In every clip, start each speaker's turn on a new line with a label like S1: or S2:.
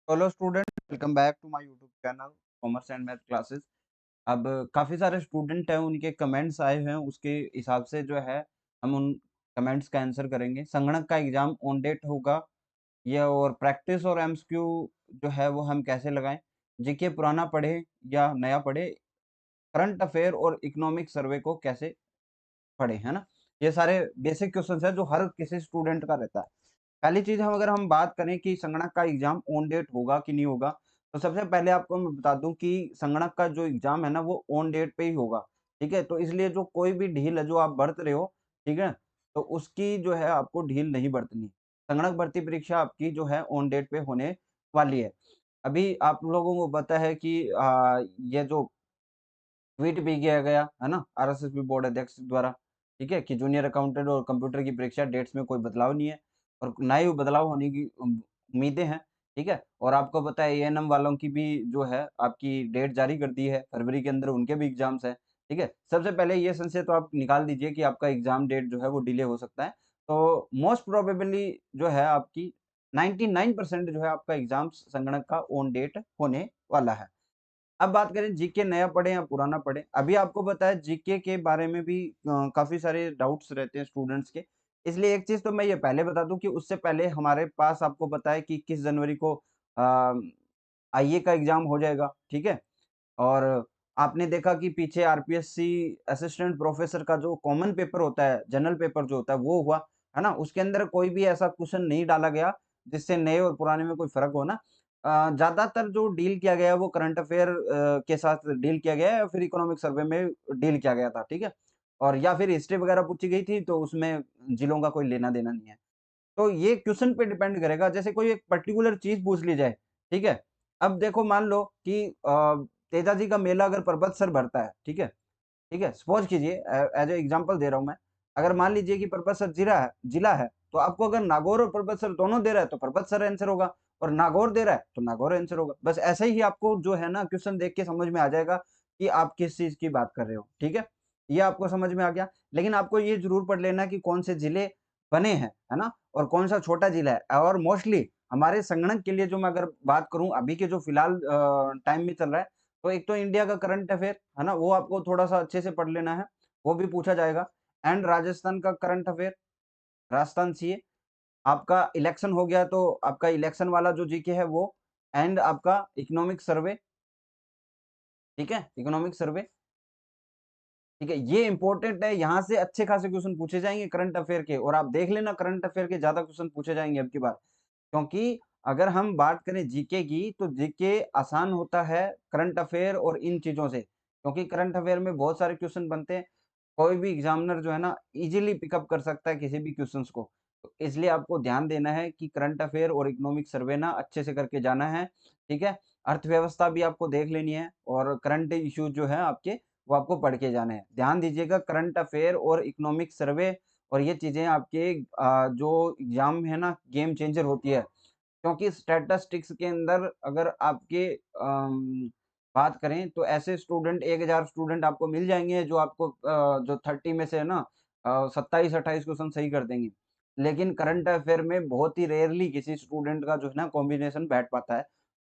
S1: Hello student, welcome back to my YouTube channel commerce and math classes. अब काफ़ी सारे student हैं, उनके कमेंट्स आए हुए हैं, उसके हिसाब से जो है हम उन कमेंट्स का आंसर करेंगे। संगणक का एग्ज़ाम ऑन डेट होगा या और प्रैक्टिस और एमसीक्यू जो है वो हम कैसे लगाएँ? जीके पुराना पढ़े या नया पढ़े? करंट अफेयर और इकोनॉमिक सर्वे को कैसे पढ़ें, है ना? ये सारे बेसिक क्वेश्चंस हैं जो हर किसी स्टूडेंट का रहता है। पहली चीज़ हम अगर हम बात करें कि संगणक का एग्ज़ाम ऑन डेट होगा कि नहीं होगा, तो सबसे पहले आपको मैं बता दूँ कि संगणक का जो एग्ज़ाम है ना वो ऑन डेट पे ही होगा, ठीक है? तो इसलिए जो कोई भी ढील है जो आप बरत रहे हो, ठीक है? तो उसकी जो है आपको ढील नहीं बरतनी। संगणक भर्ती परीक्षा आपकी जो है ऑन डेट पे होने वाली है। अभी आप लोगों को पता है कि ये जो ट्वीट भी किया गया, है ना? आरएसएस बोर्ड अध्यक्ष द्वारा, ठीक है? कि जूनियर अकाउंटेंट और कंप्यूटर की परीक्षा डेट्स में कोई बदलाव नहीं है और ना ही वो बदलाव होने की उम्मीदें हैं, ठीक है? और आपको पता है एएनएम वालों की भी जो है आपकी डेट जारी कर दी है, फरवरी के अंदर उनके भी एग्ज़ाम्स हैं, ठीक है? सबसे पहले ये संशय तो आप निकाल दीजिए कि आपका एग्ज़ाम डेट जो है वो डिले हो सकता है। तो मोस्ट प्रोबेबली जो है आपकी 99% जो है आपका एग्ज़ाम्स संगणक का ऑन डेट होने वाला है। अब बात करें जीके नया पढ़ें या पुराना पढ़ें, अभी आपको पता है जीके के बारे में भी काफ़ी सारे डाउट्स रहते हैं स्टूडेंट्स के। इसलिए एक चीज़ तो मैं ये पहले बता दूँ कि उससे पहले हमारे पास आपको पता है कि 21 जनवरी को आईए का एग्ज़ाम हो जाएगा, ठीक है? और आपने देखा कि पीछे आरपीएससी असिस्टेंट प्रोफ़ेसर का जो कॉमन पेपर होता है, जनरल पेपर जो होता है वो हुआ, है ना? उसके अंदर कोई भी ऐसा क्वेश्चन नहीं डाला गया, जिससे नए और पुराने में कोई फ़र्क हो ना। ज़्यादातर जो डील किया गया है वो करंट अफ़ेयर के साथ डील किया गया है या फिर इकोनॉमिक सर्वे में डील किया गया था, ठीक है? और या फिर हिस्ट्री वगैरह पूछी गई थी तो उसमें जिलों का कोई लेना-देना नहीं है। तो ये क्वेश्चन पे डिपेंड करेगा, जैसे कोई एक पर्टिकुलर चीज़ पूछ ली जाए, ठीक है? अब देखो मान लो कि तेजाजी का मेला अगर पर्वतसर भरता है, ठीक है? सपोज़ कीजिए एज़ ए एग्ज़ाम्पल दे रहा हूँ मैं। अगर मान लीजिए कि पर्वतसर जिला है, तो आपको अगर नागौर और पर्वतसर दोनों दे रहा है, तो पर्वतसर आंसर होगा और नागौर दे रहा है, तो नागौर आंसर होगा। बस ऐसे ही आपको जो है ना क्वेश्चन देख के समझ में आ जाएगा कि आप किस चीज़ की बात कर रहे हो, ठीक है? ये आपको समझ में आ गया। लेकिन आपको ये ज़रूर पढ़ लेना कि कौन से जिले बने हैं, है ना? और कौन-सा छोटा जिला है और मोस्टली हमारे संगणक के लिए जो मैं अगर बात करूँ अभी के जो फिलहाल टाइम में चल रहा है, तो एक तो इंडिया का करंट अफेयर, है ना? वो आपको थोड़ा-सा अच्छे से पढ़ लेना है, वो भी पूछा जाएगा एंड राजस्थान का करंट अफेयर, राजस्थान सीए। आपका इलेक्शन हो गया तो आपका इलेक्शन वाला जो जीके है वो एंड आपका इकोनॉमिक सर्वे, ठीक है? इकोनॉमिक सर्वे, ठीक है? ये इम्पोर्टेंट है, यहाँ से अच्छे खासे क्वेश्चन पूछे जाएँगे करंट अफेयर के और आप देख लेना करंट अफेयर के ज़्यादा क्वेश्चन पूछे जाएँगे अब की बार। क्योंकि अगर हम बात करें जीके की, तो जीके आसान होता है करंट अफेयर और इन चीज़ों से, क्योंकि करंट अफेयर में बहुत सारे क्वेश्चन बनते हैं। कोई भी एग्ज़ामिनर जो है ना ईज़िली पिकअप कर सकता है किसी भी क्वेश्चन्स को। तो इसलिए आपको ध्यान देना है कि करंट अफेयर और इकोनॉमिक सर्वे ना अच्छे से करके जाना है, ठीक है? अर्थव्यवस्था भी आपको देख लेनी है और करंट इश्यूज़ जो हैं आपके, वो आपको पढ़ के जाने हैं। ध्यान दीजिएगा करंट अफेयर और इकोनॉमिक सर्वे और ये चीज़ें आपके जो एग्ज़ाम है ना गेम चेंजर होती है। क्योंकि स्टैटिस्टिक्स के अंदर अगर आपके बात करें तो ऐसे स्टूडेंट 1000 स्टूडेंट आपको मिल जाएँगे जो आपको जो 30 में से है ना 27-28 क्वेश्चन सही कर देंगे। लेकिन करंट अफेयर में बहुत ही रेयरली किसी स्टूडेंट का जो है ना कॉम्बिनेशन बैठ पाता है।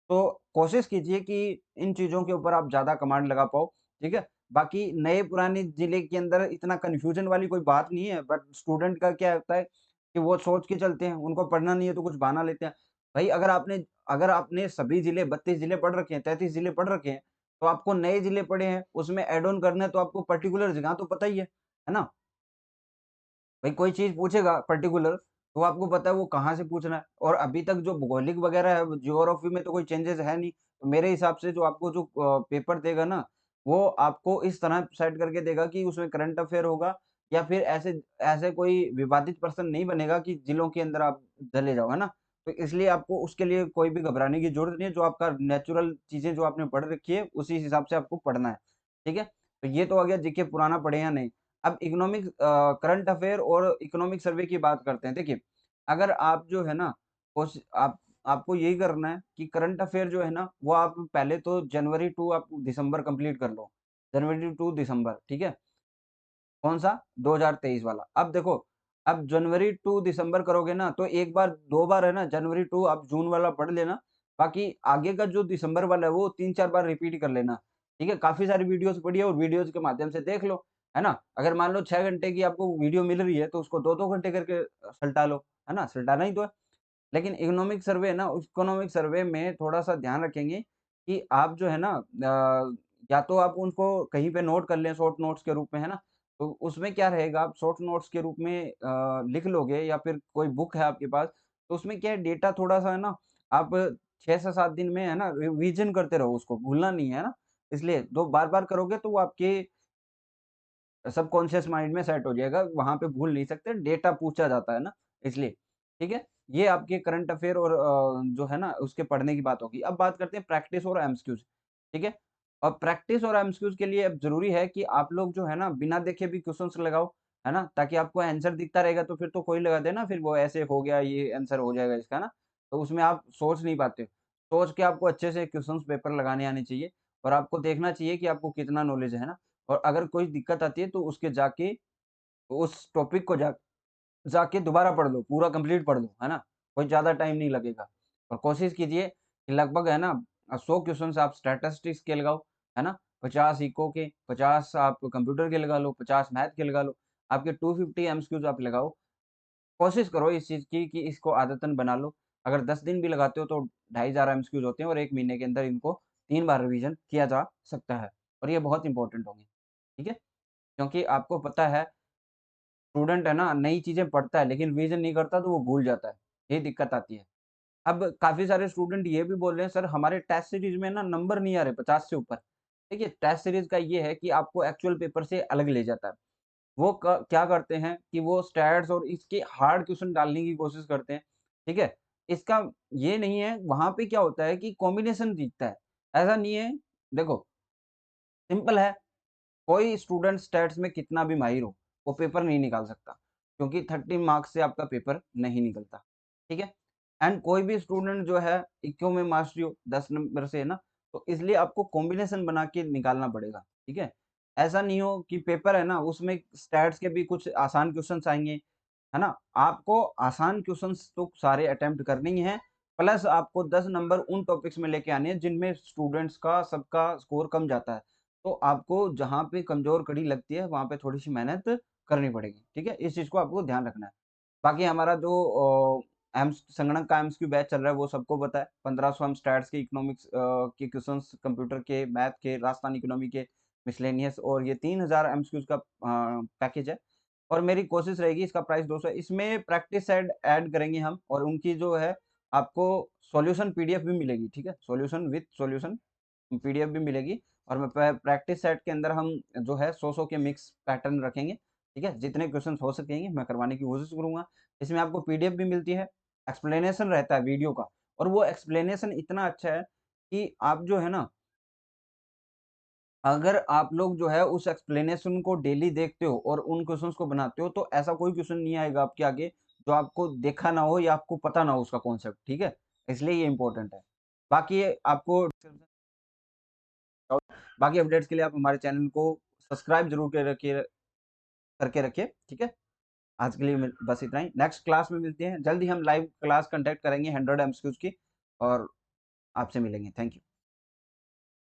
S1: तो कोशिश कीजिए कि इन चीज़ों के ऊपर आप ज़्यादा कमांड लगा पाओ, ठीक है? बाकी नए पुराने जिले के अंदर इतना कन्फ्यूज़न वाली कोई बात नहीं है, बट स्टूडेंट का क्या होता है कि वो सोच के चलते हैं, उनको पढ़ना नहीं है तो कुछ बहाना लेते हैं। भाई अगर आपने सभी ज़िले 32 ज़िले पढ़ रखे हैं, 33 ज़िले पढ़ रखे हैं, तो आपको नए ज़िले पढ़े हैं, उसमें ऐड ऑन करना है तो आपको पर्टिकुलर जगह तो पता ही है ना? भाई कोई चीज़ पूछेगा पर्टिकुलर, तो आपको पता है वो कहाँ से पूछना है और अभी तक जो भौगोलिक वगैरह है, ज्योग्राफी में तो कोई चेंजेज़ है नहीं। तो मेरे हिसाब से जो आपको जो पेपर देगा ना, वो आपको इस तरह सेट करके देगा कि उसमें करंट अफ़ेयर होगा या फिर ऐसे ऐसे कोई विवादित प्रश्न नहीं बनेगा कि जिलों के अंदर आप चले जाओ, है ना? तो इसलिए आपको उसके लिए कोई भी घबराने की ज़रूरत नहीं है, जो आपका नेचुरल चीज़ें जो आपने पढ़ रखी है, उसी हिसाब से आपको पढ़ना है। ठीक है? तो ये तो आ गया जीके पुराना पढ़े या नहीं। अब करंट अफेयर और इकोनॉमिक सर्वे की बात करते हैं। देखिए, अगर आप जो है ना, उस आप आपको यही करना है कि करंट अफेयर जो है ना, वो आप पहले तो जनवरी टू आप दिसंबर कंप्लीट कर लो। जनवरी टू दिसंबर, ठीक है? कौन-सा? 2023 वाला। अब देखो, अब जनवरी टू दिसंबर करोगे ना, तो एक बार 2 बार है ना, जनवरी टू आप जून वाला पढ़ लेना, बाकी आगे का जो दिसंबर वाला है वो 3-4 बार रिपीट कर लेना, ठीक है? काफ़ी सारी वीडियोज़ पड़ी है और वीडियोज़ के माध्यम से देख लो, है ना? अगर मान लो 6 घंटे की आपको वीडियो मिल रही है तो उसको 2-2 घंटे करके सल्टा लो, है ना? सल्टाना ही तो है। लेकिन इकोनॉमिक सर्वे है ना, उस इकोनॉमिक सर्वे में थोड़ा-सा ध्यान रखेंगे कि आप जो है ना या तो आप उनको कहीं पे नोट कर लें शॉर्ट नोट्स के रूप में, है ना? तो उसमें क्या रहेगा आप शॉर्ट नोट्स के रूप में लिख लोगे या फिर कोई बुक है आपके पास, तो उसमें क्या है डेटा थोड़ा-सा है ना, आप 6 से 7 दिन में है ना रिवीजन करते रहो उसको, भूलना नहीं है ना? इसलिए तो बार-बार करोगे तो वो आपके सबकॉन्शियस माइंड में सेट हो जाएगा, वहाँ पे भूल नहीं सकते, डेटा पूछा जाता है ना, इसलिए, ठीक है? ये आपके करंट अफ़ेयर और जो है ना उसके पढ़ने की बात होगी। अब बात करते हैं प्रैक्टिस और एमसीक्यूज़, ठीक है? और प्रैक्टिस और एमसीक्यूज़ के लिए अब ज़रूरी है कि आप लोग जो है ना बिना देखे भी क्वेश्चन्स लगाओ, है ना? ताकि आपको आंसर दिखता रहेगा तो फिर तो कोई लगा दे ना फिर वो ऐसे हो गया, ये आंसर हो जाएगा इसका ना, तो उसमें आप सोच नहीं पाते हो। सोच के आपको अच्छे से क्वेश्चन्स पेपर लगाने आने चाहिए और आपको देखना चाहिए कि आपको कितना नॉलेज है ना? और अगर कोई दिक्कत आती है तो उसके जाके उस टॉपिक को जाके दोबारा पढ़ लो, पूरा कंप्लीट पढ़ लो, है ना? कोई ज़्यादा टाइम नहीं लगेगा और कोशिश कीजिए कि लगभग है ना 100 क्वेश्चन्स आप स्टैटिस्टिक्स के लगाओ, है ना? 50 इको के, 50 आप कंप्यूटर के लगा लो, 50 मैथ के लगा लो, आपके 250 एमसीक्यूज़ आप लगाओ। कोशिश करो इस चीज़ की कि इसको आदतन बना लो। अगर 10 दिन भी लगाते हो तो 2500 एमसीक्यूज़ होते हैं और 1 महीने के अंदर इनको 3 बार रिवीजन किया जा सकता है और ये बहुत इम्पोर्टेंट होंगे, ठीक है? क्योंकि आपको पता है स्टूडेंट है ना नई चीज़ें पढ़ता है लेकिन रिवीजन नहीं करता तो वो भूल जाता है, यही दिक्कत आती है। अब काफ़ी सारे स्टूडेंट ये भी बोल रहे हैं सर हमारे टेस्ट सीरीज़ में ना नंबर नहीं आ रहे 50 से ऊपर। देखिए टेस्ट सीरीज़ का ये है कि आपको एक्चुअल पेपर से अलग ले जाता है। वो क क्या करते हैं कि वो स्टैट्स और इसके हार्ड क्वेश्चन डालने की कोशिश करते हैं, ठीक है? इसका ये नहीं है वहाँ पे क्या होता है कि कॉम्बिनेशन जीतता है। ऐसा नहीं है देखो सिंपल है कोई स्टूडेंट स्टैट्स में कितना भी माहिर हो, वो पेपर नहीं निकाल सकता, क्योंकि 30 मार्क्स से आपका पेपर नहीं निकलता, ठीक है? एंड कोई भी स्टूडेंट जो है इक्को में मास्टरी हो 10 नंबर से है ना, तो इसलिए आपको कॉम्बिनेशन बना के निकालना पड़ेगा, ठीक है? ऐसा नहीं हो कि पेपर है ना, उसमें स्टैट्स के भी कुछ आसान क्वेश्चन्स आएँगे, है ना? आपको आसान क्वेश्चन्स तो सारे अटेम्प्ट करने ही हैं, प्लस आपको 10 नंबर उन टॉपिक्स में लेके आने हैं जिनमें स्टूडेंट्स का सबका स्कोर कम जाता है। तो आपको जहाँ पे कमज़ोर कड़ी लगती है, वहाँ पे थोड़ी-सी मेहनत करनी पड़ेगी, ठीक है? इस चीज़ को आपको ध्यान रखना है। बाकी हमारा जो एम्स संगणक का एमसीक्यू बैच चल रहा है, वो सबको पता है। 1500 हम स्टैट्स के इकोनॉमिक्स के क्वेश्चन्स, कंप्यूटर के, मैथ के, राजस्थान इकोनॉमी के, मिसलेनियस और ये 3000 एमसीक्यूज़ का पैकेज है। और मेरी कोशिश रहेगी इसका प्राइस 200 है। इसमें प्रैक्टिस सेट ऐड करेंगे हम और उनकी जो है आपको सॉल्यूशन पीडीएफ भी मिलेगी, ठीक है? सॉल्यूशन विथ सॉल्यूशन पीडीएफ भी मिलेगी और मैं प्रैक्टिस सेट के अंदर हम जो है 100-100 के मिक्स पैटर्न रखेंगे, ठीक है? जितने क्वेश्चंस हो सकेंगे मैं करवाने की कोशिश करूँगा। इसमें आपको पीडीएफ भी मिलती है, एक्सप्लेनेशन रहता है वीडियो का और वो एक्सप्लेनेशन इतना अच्छा है कि आप जो है ना अगर आप लोग जो है उस एक्सप्लेनेशन को डेली देखते हो और उन क्वेश्चंस को बनाते हो तो ऐसा कोई क्वेश्चन नहीं आएगा आपके आगे जो आपको देखा ना हो या आपको पता ना हो उसका कॉन्सेप्ट, ठीक है? इसलिए ये इम्पोर्टेंट है। बाकी आपको बाकी अपडेट्स के लिए आप हमारे चैनल को सब्सक्राइब ज़रूर के रखिए करके रखिए, ठीक है? आज के लिए बस इतना ही। नेक्स्ट क्लास में मिलते हैं। जल्द ही हम लाइव क्लास कंडक्ट करेंगे 100 एमसीक्यूज़ की और आपसे मिलेंगे। Thank you.